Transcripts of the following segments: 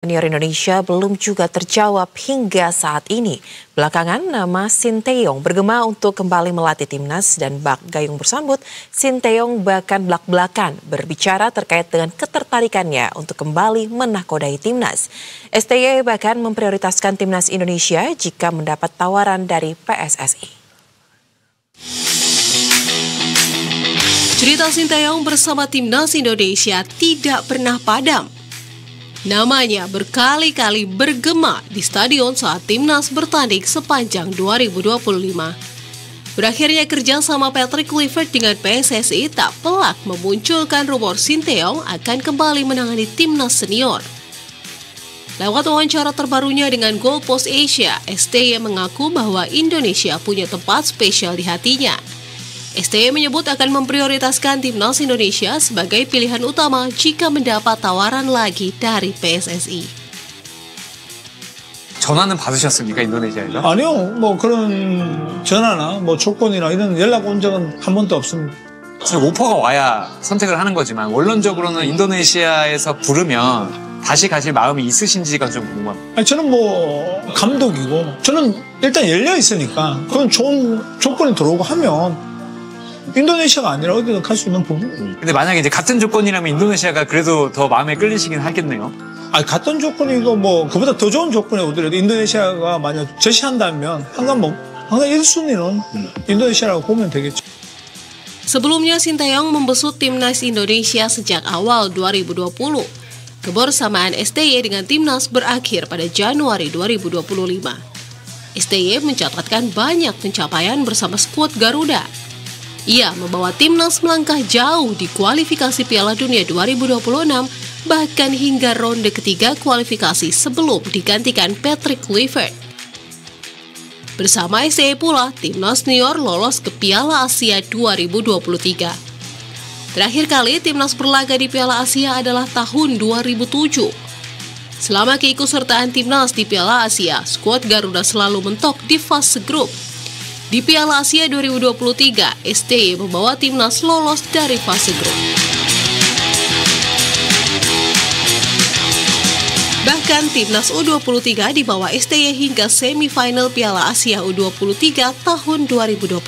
Senior Indonesia belum juga terjawab hingga saat ini. Belakangan nama Sinteyong bergema untuk kembali melatih timnas dan bak gayung bersambut. Sinteyong bahkan belak-belakan berbicara terkait dengan ketertarikannya untuk kembali menakodai timnas. STY bahkan memprioritaskan timnas Indonesia jika mendapat tawaran dari PSSI. Cerita Sinteyong bersama timnas Indonesia tidak pernah padam. Namanya berkali-kali bergema di stadion saat timnas bertanding sepanjang 2025. Berakhirnya kerjasama Patrick Kluivert dengan PSSI tak pelak memunculkan rumor Sinteyong akan kembali menangani timnas senior. Lewat wawancara terbarunya dengan Goalpost Asia, STY mengaku bahwa Indonesia punya tempat spesial di hatinya. STY menyebut akan memprioritaskan timnas Indonesia sebagai pilihan utama jika mendapat tawaran lagi dari PSSI. 전화는 받으셨습니까, 인도네시아에서? 아니요, 뭐 그런 전화나 뭐 조건이나 이런 연락 온 적은 한 번도 없습니다. 사실 오퍼가 와야 선택을 하는 거지만 원론적으로는 인도네시아에서 부르면 다시 가실 마음이 있으신지가 좀 궁금합니다. 아니, 저는 뭐 감독이고 저는 일단 열려 있으니까 그건 좋은 조건이 들어오고 하면 인도네시아가 아니라 어디든 갈 수 있는 부분. 근데 만약에 이제 같은 조건이라면 인도네시아가 그래도 더 마음에 끌리시긴 하겠네요. 아니, 같은 조건이고 뭐 그보다 더 좋은 조건이 오더라도 인도네시아가 만약 제시한다면 항상 1순위는 인도네시아라고 보면 되겠죠. Sebelumnya Sinteyong membesut timnas Indonesia sejak awal 2020. Kebersamaan STY dengan timnas berakhir pada Januari 2025. STY mencatatkan banyak pencapaian bersama skuad Garuda. Ia membawa timnas melangkah jauh di kualifikasi Piala Dunia 2026, bahkan hingga ronde ketiga kualifikasi sebelum digantikan Patrick Kluivert. Bersama STY pula, timnas senior lolos ke Piala Asia 2023. Terakhir kali timnas berlaga di Piala Asia adalah tahun 2007. Selama keikutsertaan timnas di Piala Asia, skuad Garuda selalu mentok di fase grup. Di Piala Asia 2023, STY membawa timnas lolos dari fase grup. Bahkan timnas U23 dibawa STY hingga semifinal Piala Asia U23 tahun 2024.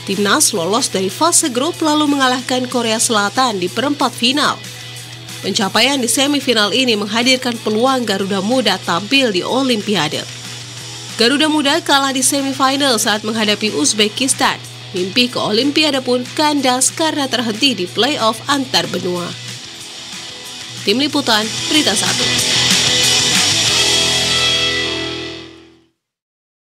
Timnas lolos dari fase grup lalu mengalahkan Korea Selatan di perempat final. Pencapaian di semifinal ini menghadirkan peluang Garuda Muda tampil di Olimpiade. Garuda Muda kalah di semifinal saat menghadapi Uzbekistan. Mimpi ke Olimpiade pun kandas karena terhenti di play-off antar benua. Tim Liputan, Berita 1.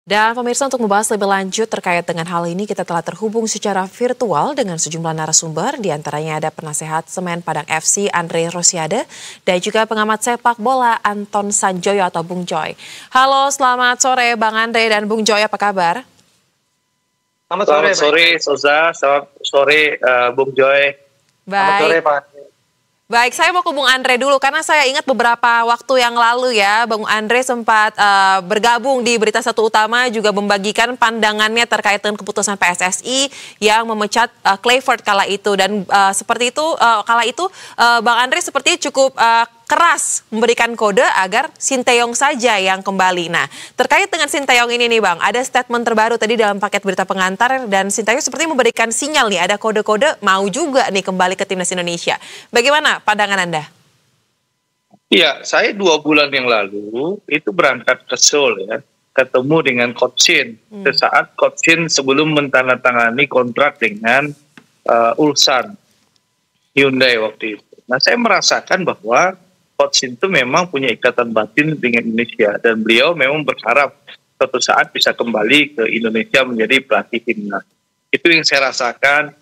Dan pemirsa, untuk membahas lebih lanjut terkait dengan hal ini, kita telah terhubung secara virtual dengan sejumlah narasumber. Di antaranya ada penasehat Semen Padang FC Andre Rosiade dan juga pengamat sepak bola Anton Sanjoyo atau Bung Joy. Halo, selamat sore Bang Andre dan Bung Joy, apa kabar? Selamat sore Soza, selamat sore Bung Joy. Baik. Selamat sore Pak. Baik, saya mau ke Bung Andre dulu karena saya ingat beberapa waktu yang lalu ya, Bung Andre sempat bergabung di Berita Satu Utama, juga membagikan pandangannya terkait dengan keputusan PSSI yang memecat Kluivert kala itu. Dan seperti itu, kala itu Bang Andre seperti cukup keras memberikan kode agar Sinteyong saja yang kembali. Nah, terkait dengan Sinteyong ini nih Bang, ada statement terbaru tadi dalam paket berita pengantar dan Sinteyong seperti memberikan sinyal nih, ada kode-kode mau juga nih kembali ke timnas Indonesia. Bagaimana pandangan Anda? Iya, saya 2 bulan yang lalu itu berangkat ke Seoul ya, ketemu dengan Coach Shin. Sesaat Coach Shin sebelum mentandatangani kontrak dengan Ulsan Hyundai waktu itu. Nah, saya merasakan bahwa Coach Shin itu memang punya ikatan batin dengan Indonesia dan beliau memang berharap suatu saat bisa kembali ke Indonesia menjadi pelatih timnas. Itu yang saya rasakan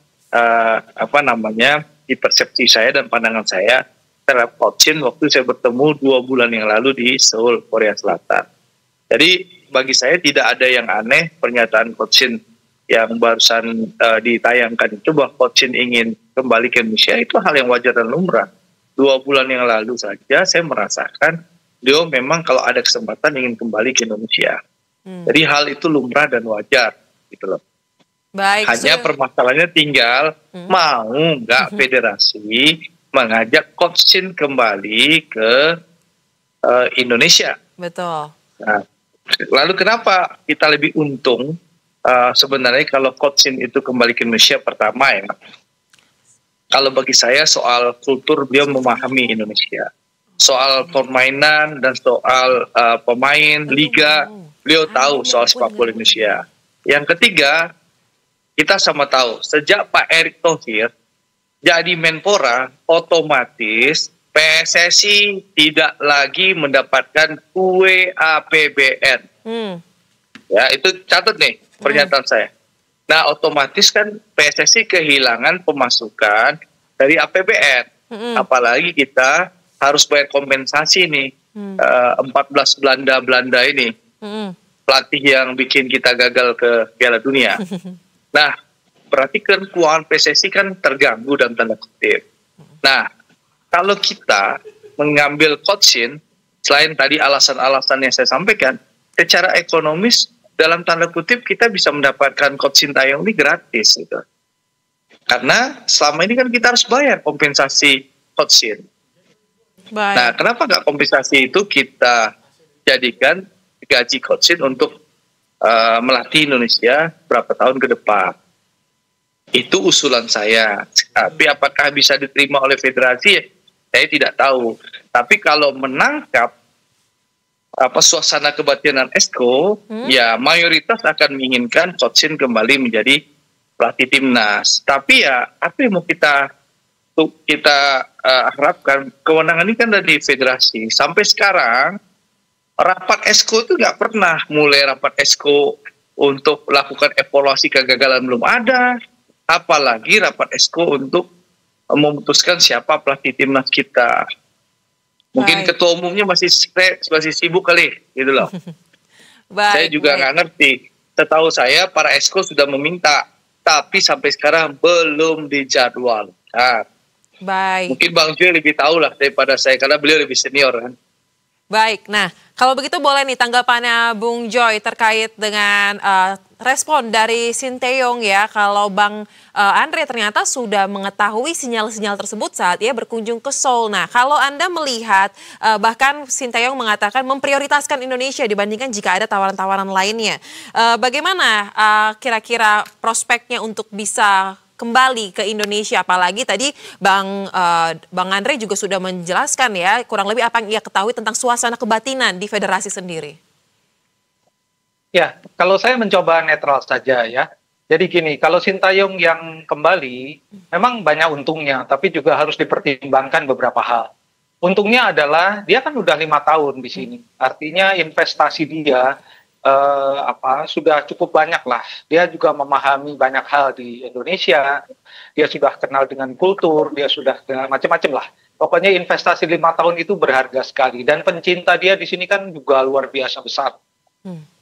di persepsi saya dan pandangan saya terhadap Coach Shin waktu saya bertemu 2 bulan yang lalu di Seoul, Korea Selatan. Jadi bagi saya tidak ada yang aneh pernyataan Coach Shin yang barusan ditayangkan itu, bahwa Coach Shin ingin kembali ke Indonesia, itu hal yang wajar dan lumrah. 2 bulan yang lalu saja saya merasakan beliau memang kalau ada kesempatan ingin kembali ke Indonesia. Jadi hal itu lumrah dan wajar gitu loh. Baik, hanya permasalahannya tinggal mau nggak federasi mengajak Coach Shin kembali ke Indonesia. Betul. Nah, lalu kenapa kita lebih untung sebenarnya kalau Coach Shin itu kembali ke Indonesia? Pertama ya, kalau bagi saya soal kultur beliau memahami Indonesia, soal permainan dan soal pemain liga beliau tahu soal sepak bola Indonesia. Yang ketiga, kita sama tahu sejak Pak Erick Thohir jadi Menpora, otomatis PSSI tidak lagi mendapatkan kue APBN. Ya, itu catat nih pernyataan saya. Nah, otomatis kan PSSI kehilangan pemasukan dari APBN. Apalagi kita harus bayar kompensasi nih 14 Belanda ini. Pelatih yang bikin kita gagal ke Piala Dunia. Nah, berarti kan keuangan PSSI kan terganggu dalam tanda kutip. Nah, kalau kita mengambil Coach Shin, selain tadi alasan-alasan yang saya sampaikan, secara ekonomis dalam tanda kutip kita bisa mendapatkan Coach Shin Taeyong ini gratis gitu. Karena selama ini kan kita harus bayar kompensasi Coach Shin. Baik. Nah, kenapa nggak kompensasi itu kita jadikan gaji Coach Shin untuk melatih Indonesia berapa tahun ke depan? Itu usulan saya. Tapi apakah bisa diterima oleh federasi? Saya tidak tahu. Tapi kalau menangkap suasana kebatinan Esko, ya mayoritas akan menginginkan Coach Shin kembali menjadi pelatih timnas. Tapi ya apa yang mau kita harapkan? Kewenangan ini kan dari federasi. Sampai sekarang rapat Esko itu nggak pernah mulai rapat Esko untuk melakukan evaluasi kegagalan belum ada. Apalagi rapat Esko untuk memutuskan siapa pelatih timnas kita. Mungkin ketua umumnya masih sibuk kali, gitu loh. Saya juga nggak ngerti. Setahu saya para Esko sudah meminta, tapi sampai sekarang belum dijadwalkan. Baik. Mungkin Bang Joy lebih tahu lah daripada saya, karena beliau lebih senior kan. Baik, nah kalau begitu boleh nih tanggapannya Bung Joy terkait dengan respon dari Shin Taeyong ya, kalau Bang Andre ternyata sudah mengetahui sinyal-sinyal tersebut saat ia berkunjung ke Seoul. Nah kalau Anda melihat bahkan Shin Taeyong mengatakan memprioritaskan Indonesia dibandingkan jika ada tawaran-tawaran lainnya. Bagaimana kira-kira prospeknya untuk bisa kembali ke Indonesia, apalagi tadi Bang Andre juga sudah menjelaskan ya kurang lebih apa yang ia ketahui tentang suasana kebatinan di federasi sendiri. Ya, kalau saya mencoba netral saja ya. Jadi gini, kalau Shin Taeyong yang kembali memang banyak untungnya, tapi juga harus dipertimbangkan beberapa hal. Untungnya adalah dia kan udah 5 tahun di sini, artinya investasi dia sudah cukup banyak lah. Dia juga memahami banyak hal di Indonesia. Dia sudah kenal dengan kultur, dia sudah kenal macam-macam lah. Pokoknya investasi 5 tahun itu berharga sekali. Dan pencinta dia di sini kan juga luar biasa besar.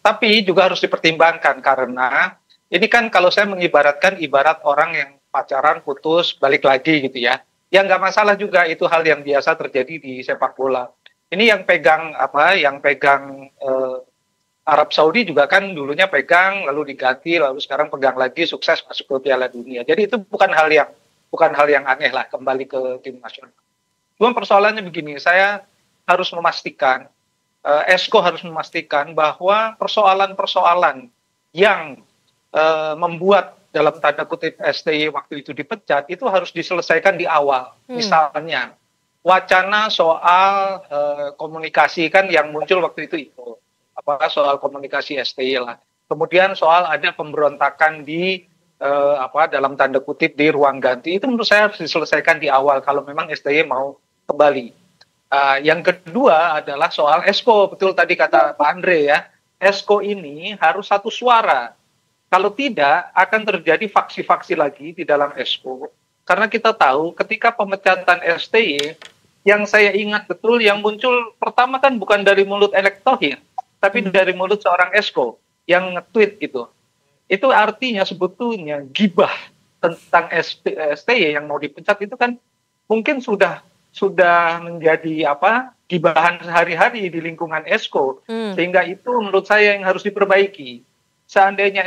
Tapi juga harus dipertimbangkan karena ini kan kalau saya mengibaratkan ibarat orang yang pacaran putus balik lagi gitu ya. Ya nggak masalah juga, itu hal yang biasa terjadi di sepak bola. Ini yang pegang Arab Saudi juga kan dulunya pegang, lalu diganti, lalu sekarang pegang lagi, sukses masuk ke Piala Dunia. Jadi itu bukan hal yang aneh lah kembali ke tim nasional. Cuma persoalannya begini, saya harus memastikan, Esko harus memastikan bahwa persoalan-persoalan yang membuat dalam tanda kutip STY waktu itu dipecat itu harus diselesaikan di awal. Misalnya wacana soal komunikasi kan yang muncul waktu itu soal komunikasi STY lah. Kemudian soal ada pemberontakan di dalam tanda kutip di ruang ganti, itu menurut saya harus diselesaikan di awal kalau memang STY mau kembali. Yang kedua adalah soal Esko, betul tadi kata Pak Andre ya. Esko ini harus satu suara. Kalau tidak akan terjadi faksi-faksi lagi di dalam Esko. Karena kita tahu ketika pemecatan STY yang saya ingat betul yang muncul pertama kan bukan dari mulut Erick Thohir, tapi dari mulut seorang Esko yang nge-tweet gitu. Itu artinya sebetulnya gibah tentang STY yang mau dipecat itu kan mungkin sudah menjadi gibahan sehari-hari di lingkungan Esko. Sehingga itu menurut saya yang harus diperbaiki. Seandainya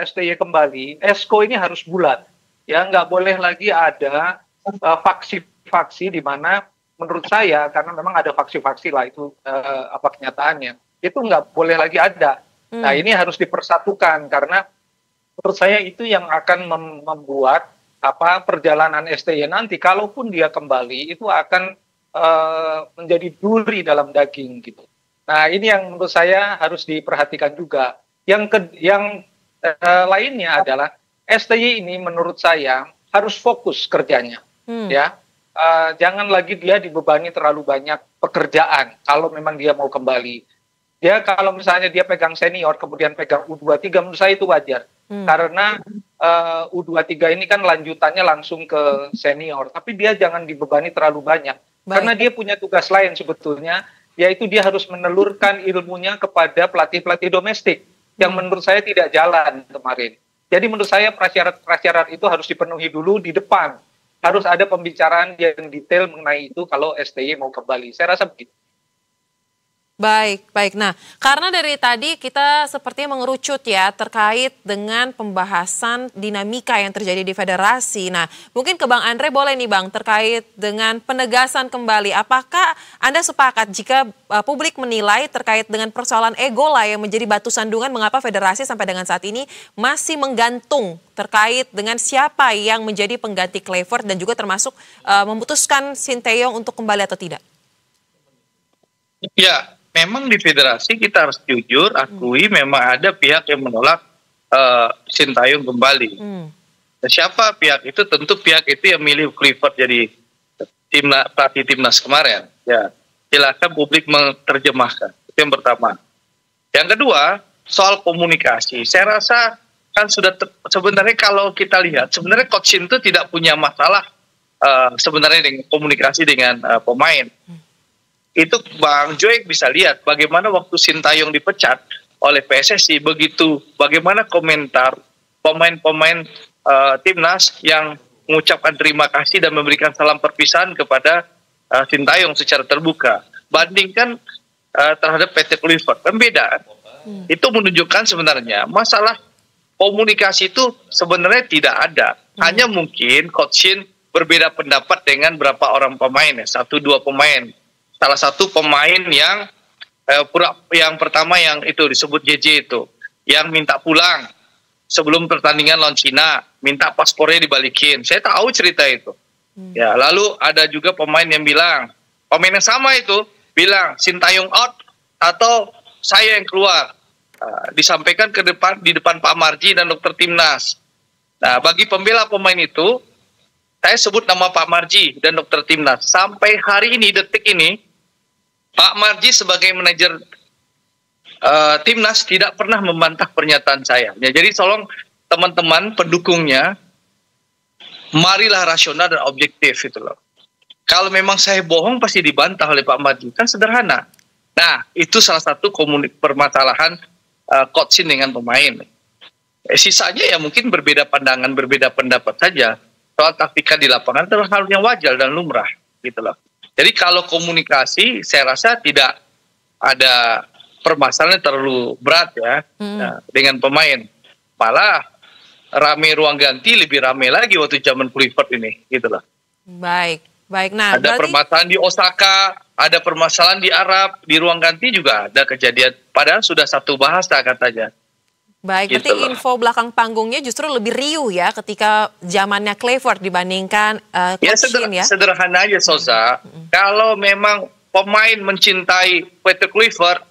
STY kembali, Esko ini harus bulat. Ya, nggak boleh lagi ada faksi-faksi di mana menurut saya karena memang ada faksi-faksi lah itu apa kenyataannya itu nggak boleh lagi ada. Nah ini harus dipersatukan karena menurut saya itu yang akan membuat apa perjalanan STY nanti kalaupun dia kembali itu akan menjadi duri dalam daging gitu. Nah ini yang menurut saya harus diperhatikan juga. Yang lainnya adalah STY ini menurut saya harus fokus kerjanya, ya. Jangan lagi dia dibebani terlalu banyak pekerjaan kalau memang dia mau kembali. Dia kalau misalnya dia pegang senior kemudian pegang U23 menurut saya itu wajar. Karena U23 ini kan lanjutannya langsung ke senior, tapi dia jangan dibebani terlalu banyak. Karena dia punya tugas lain sebetulnya, yaitu dia harus menelurkan ilmunya kepada pelatih-pelatih domestik yang menurut saya tidak jalan kemarin. Jadi menurut saya prasyarat itu harus dipenuhi dulu di depan. Harus ada pembicaraan yang detail mengenai itu kalau STY mau kembali. Saya rasa begitu. Baik. Nah, karena dari tadi kita sepertinya mengerucut ya terkait dengan pembahasan dinamika yang terjadi di federasi. Nah, mungkin ke Bang Andre boleh nih Bang terkait dengan penegasan kembali. Apakah Anda sepakat jika publik menilai terkait dengan persoalan ego lah yang menjadi batu sandungan mengapa federasi sampai dengan saat ini masih menggantung terkait dengan siapa yang menjadi pengganti Kluivert dan juga termasuk memutuskan Sinteyong untuk kembali atau tidak? Ya, memang di federasi kita harus jujur akui memang ada pihak yang menolak Sintayong kembali. Siapa pihak itu? Tentu pihak itu yang milih Kluivert jadi pelatih timnas kemarin. Ya, silakan publik menerjemahkan. Itu yang pertama. Yang kedua, soal komunikasi. Saya rasa kan sudah sebenarnya kalau kita lihat sebenarnya Coach Shin itu tidak punya masalah sebenarnya dengan komunikasi dengan pemain. Itu Bang Joy bisa lihat bagaimana waktu Sintayong dipecat oleh PSSI begitu bagaimana komentar pemain-pemain timnas yang mengucapkan terima kasih dan memberikan salam perpisahan kepada Sintayong secara terbuka. Bandingkan terhadap PT Kluivert kan beda. Itu menunjukkan sebenarnya masalah komunikasi itu sebenarnya tidak ada. Hanya mungkin Coach Shin berbeda pendapat dengan berapa orang pemain ya, 1-2 pemain. Salah satu pemain yang pertama yang itu disebut JJ itu, yang minta pulang sebelum pertandingan lawan Cina, minta paspornya dibalikin. Saya tahu cerita itu. Ya, lalu ada juga pemain yang bilang, pemain yang sama itu bilang Sintayong out atau saya yang keluar. Disampaikan di depan Pak Marji dan dokter timnas. Nah, bagi pembela pemain itu, saya sebut nama Pak Marji dan dokter timnas. Sampai hari ini, detik ini, Pak Marji sebagai manajer timnas tidak pernah membantah pernyataan saya. Ya, jadi tolong teman-teman pendukungnya, marilah rasional dan objektif itu loh. Kalau memang saya bohong pasti dibantah oleh Pak Marji, kan sederhana. Nah, itu salah satu permasalahan Coach Shin dengan pemain. Sisanya ya mungkin berbeda pandangan, berbeda pendapat saja. Soal taktika di lapangan itu hal yang wajar dan lumrah gitu loh. Jadi kalau komunikasi saya rasa tidak ada permasalahan terlalu berat ya dengan pemain. Malah rame ruang ganti lebih rame lagi waktu zaman Kluivert ini gitu loh. Baik. Nah, ada permasalahan di Osaka, ada permasalahan di Arab, di ruang ganti juga ada kejadian. Padahal sudah satu bahasa katanya. Baik, gitu berarti info belakang panggungnya justru lebih riuh ya ketika zamannya Kluivert dibandingkan Coach Shin ya. Sederhana aja Sosa. Kalau memang pemain mencintai PT Kluivert,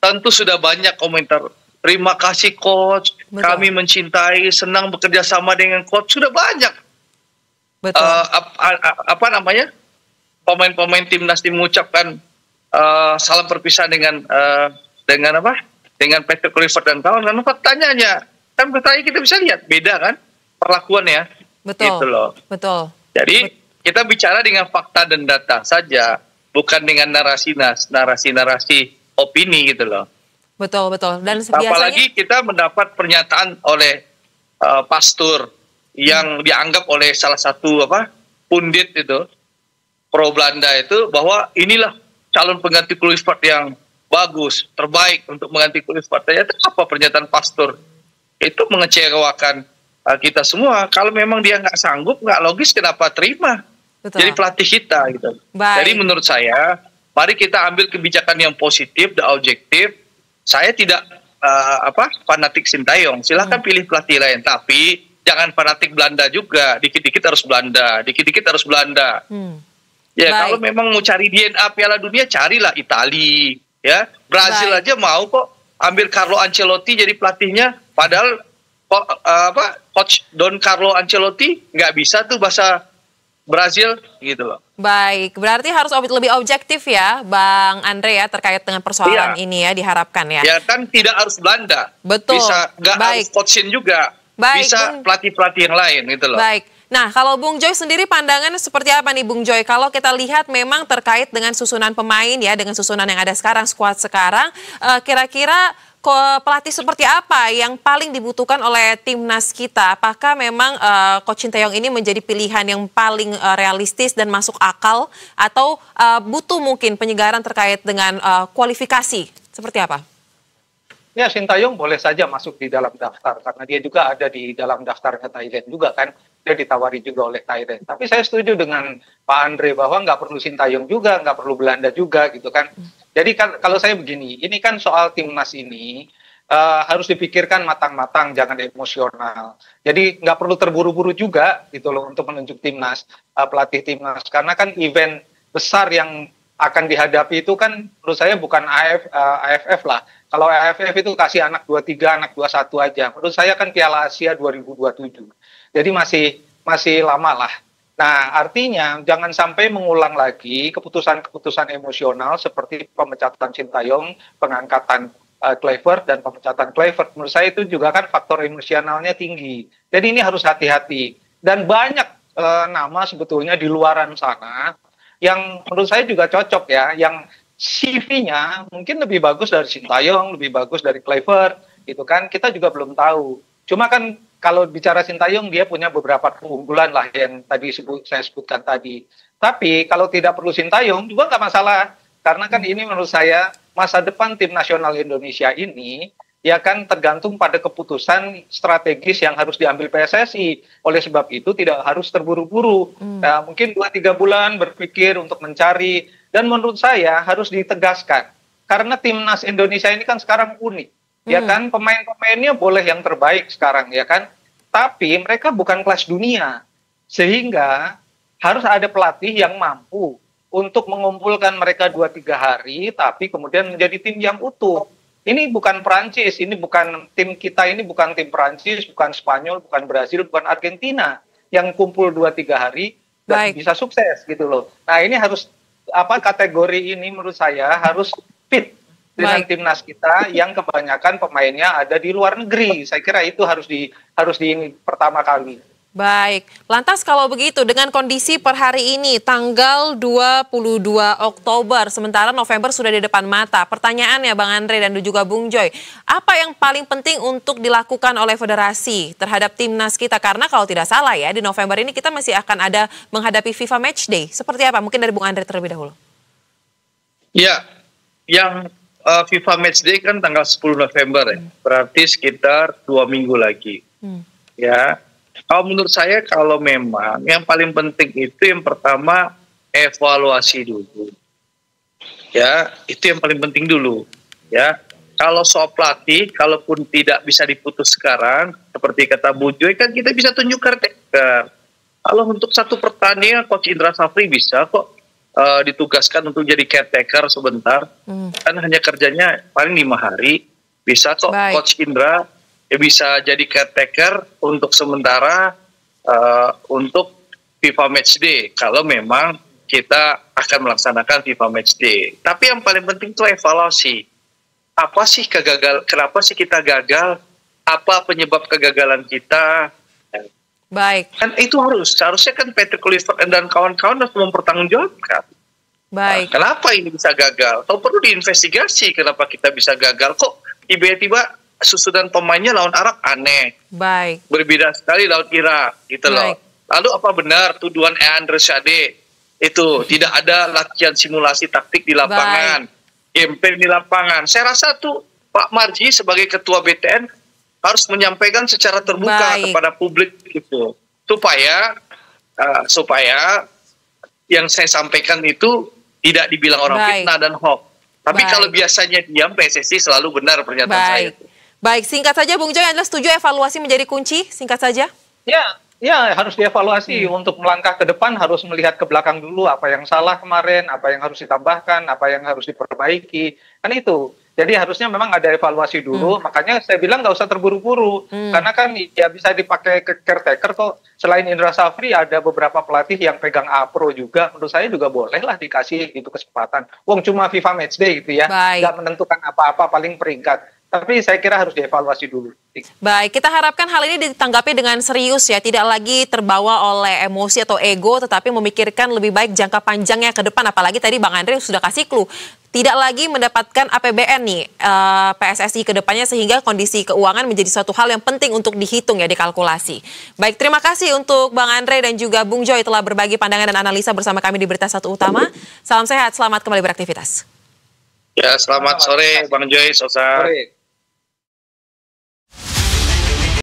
tentu sudah banyak komentar. Terima kasih coach, kami mencintai, senang bekerja sama dengan coach, sudah banyak. Betul. Apa namanya? Pemain-pemain timnas mengucapkan salam perpisahan dengan apa? Dengan PT Kluivert dan kawan. Dan faktanya kan kita bisa lihat beda kan perlakuannya. Betul. Gitu loh. Betul. Jadi kita bicara dengan fakta dan data saja, bukan dengan narasi opini gitu loh. Betul. Dan apalagi kita mendapat pernyataan oleh pastor yang dianggap oleh salah satu pundit itu pro Belanda itu bahwa inilah calon pengganti Kluivert yang bagus, terbaik untuk mengganti Kluivert. Ternyata apa pernyataan pastor? Itu mengecewakan kita semua. Kalau memang dia nggak sanggup, nggak logis, kenapa terima? Betul. jadi pelatih kita gitu. Baik. Jadi menurut saya, mari kita ambil kebijakan yang positif dan objektif. Saya tidak fanatik Sintayong. Silahkan pilih pelatih lain, tapi jangan fanatik Belanda juga. Dikit-dikit harus Belanda, dikit-dikit harus Belanda. Ya, Baik. kalau memang mau cari DNA Piala Dunia, carilah Italia, ya. Brazil Baik. aja mau kok ambil Carlo Ancelotti jadi pelatihnya, padahal coach Don Carlo Ancelotti nggak bisa tuh bahasa Brazil gitu loh. Baik, berarti harus lebih objektif ya, Bang Andre ya, terkait dengan persoalan Iya. ini ya, diharapkan ya. Ya kan tidak harus Belanda. Betul. Bisa nggak harus Baik. coachin juga. Baik, Bisa Bung. pelatih-pelatih yang lain gitu loh. Baik. Nah, kalau Bung Joy sendiri pandangannya seperti apa nih Bung Joy? Kalau kita lihat memang terkait dengan susunan pemain ya, dengan susunan yang ada sekarang, skuad sekarang, kira-kira pelatih seperti apa yang paling dibutuhkan oleh timnas kita? Apakah memang Coach Sintayong ini menjadi pilihan yang paling realistis dan masuk akal, atau butuh mungkin penyegaran terkait dengan kualifikasi? Seperti apa? Ya, Sintayong boleh saja masuk di dalam daftar karena dia juga ada di dalam daftarnya Thailand juga kan. Dia ditawari juga oleh Thailand. Tapi saya setuju dengan Pak Andre bahwa nggak perlu Sintayong juga, nggak perlu Belanda juga gitu kan. Jadi kan kalau saya begini, ini kan soal timnas ini harus dipikirkan matang-matang, jangan emosional. Jadi nggak perlu terburu-buru juga gitu loh untuk menunjuk timnas, pelatih timnas. Karena kan event besar yang akan dihadapi itu kan menurut saya bukan AFF lah. Kalau AFF itu kasih anak 23, anak 21 aja. Menurut saya kan Piala Asia 2027. Jadi masih lama lah. Nah, artinya jangan sampai mengulang lagi keputusan-keputusan emosional seperti pemecatan Sintayong, pengangkatan Kluivert dan pemecatan Kluivert. Menurut saya itu juga kan faktor emosionalnya tinggi. Jadi ini harus hati-hati. Dan banyak nama sebetulnya di luaran sana yang menurut saya juga cocok ya, yang CV-nya mungkin lebih bagus dari Sintayong, lebih bagus dari Kluivert, gitu kan, kita juga belum tahu. Cuma kan kalau bicara Sintayong, dia punya beberapa keunggulan lah yang tadi saya sebutkan tadi. Tapi kalau tidak perlu Sintayong juga nggak masalah, karena kan ini menurut saya masa depan tim nasional Indonesia ini ya kan tergantung pada keputusan strategis yang harus diambil PSSI. Oleh sebab itu tidak harus terburu-buru. Nah, mungkin 2-3 bulan berpikir untuk mencari. Dan menurut saya harus ditegaskan. Karena timnas Indonesia ini kan sekarang unik. Ya kan, pemain-pemainnya boleh yang terbaik sekarang ya kan. Tapi mereka bukan kelas dunia. Sehingga harus ada pelatih yang mampu untuk mengumpulkan mereka 2-3 hari, tapi kemudian menjadi tim yang utuh. Ini bukan Perancis, ini bukan tim kita, ini bukan tim Perancis, bukan Spanyol, bukan Brasil, bukan Argentina yang kumpul 2-3 hari dan bisa sukses gitu loh. Nah, ini harus kategori ini menurut saya harus fit dengan timnas kita yang kebanyakan pemainnya ada di luar negeri. Saya kira itu harus di ini pertama kali. Baik, lantas kalau begitu dengan kondisi per hari ini tanggal 22 Oktober, sementara November sudah di depan mata. Pertanyaannya Bang Andre dan juga Bung Joy, apa yang paling penting untuk dilakukan oleh federasi terhadap timnas kita? Karena kalau tidak salah ya, di November ini kita masih akan ada menghadapi FIFA Matchday. Seperti apa? Mungkin dari Bung Andre terlebih dahulu. Ya, yang FIFA Matchday kan tanggal 10 November ya, berarti sekitar 2 minggu lagi. Ya. Kalau menurut saya, kalau memang yang paling penting itu yang pertama evaluasi dulu. Ya, itu yang paling penting dulu. Ya, kalau soal pelatih, kalaupun tidak bisa diputus sekarang, seperti kata Bu Joy, kan kita bisa tunjuk caretaker. Kalau untuk satu pertandingan, Coach Indra Safri bisa kok ditugaskan untuk jadi caretaker sebentar. Kan hanya kerjanya paling 5 hari, bisa kok. Coach Indra bisa jadi caretaker untuk sementara untuk FIFA Matchday kalau memang kita akan melaksanakan FIFA Matchday. Tapi yang paling penting itu evaluasi. Apa sih kenapa sih kita gagal? Apa penyebab kegagalan kita? Baik. Kan itu seharusnya kan Patrick Kluivert dan kawan-kawan harus mempertanggungjawabkan. Baik. Kenapa ini bisa gagal? Atau perlu diinvestigasi kenapa kita bisa gagal? Kok tiba-tiba susunan pemainnya lawan Arab aneh. Baik. Berbeda sekali lawan Irak gitu loh. Lalu apa benar tuduhan Andre Shade itu tidak ada latihan simulasi taktik di lapangan, campaign di lapangan. Saya rasa tuh Pak Marji sebagai ketua BTN harus menyampaikan secara terbuka kepada publik itu supaya yang saya sampaikan itu tidak dibilang orang Baik. fitnah dan hoax. Tapi Baik. kalau biasanya diam, PSSI selalu benar pernyataan saya. Baik, singkat saja Bung Joy, Anda setuju evaluasi menjadi kunci? Singkat saja. Ya, harus dievaluasi untuk melangkah ke depan, harus melihat ke belakang dulu apa yang salah kemarin, apa yang harus ditambahkan, apa yang harus diperbaiki. Kan itu. Jadi harusnya memang ada evaluasi dulu, makanya saya bilang nggak usah terburu-buru. Karena kan ya bisa dipakai ke caretaker kok. Selain Indra Safri ada beberapa pelatih yang pegang A-Pro juga, menurut saya juga bolehlah dikasih itu kesempatan. Wong cuma FIFA Matchday gitu ya, Baik. nggak menentukan apa-apa, paling peringkat. Tapi saya kira harus dievaluasi dulu. Baik, kita harapkan hal ini ditanggapi dengan serius ya, tidak lagi terbawa oleh emosi atau ego, tetapi memikirkan lebih baik jangka panjangnya ke depan. Apalagi tadi Bang Andre sudah kasih clue, tidak lagi mendapatkan APBN nih PSSI ke depannya, sehingga kondisi keuangan menjadi suatu hal yang penting untuk dihitung ya, dikalkulasi. Baik, terima kasih untuk Bang Andre dan juga Bung Joy telah berbagi pandangan dan analisa bersama kami di Berita Satu Utama. Salam sehat, selamat kembali beraktivitas. Ya, selamat sore Bang Joy, Sosa. Sore.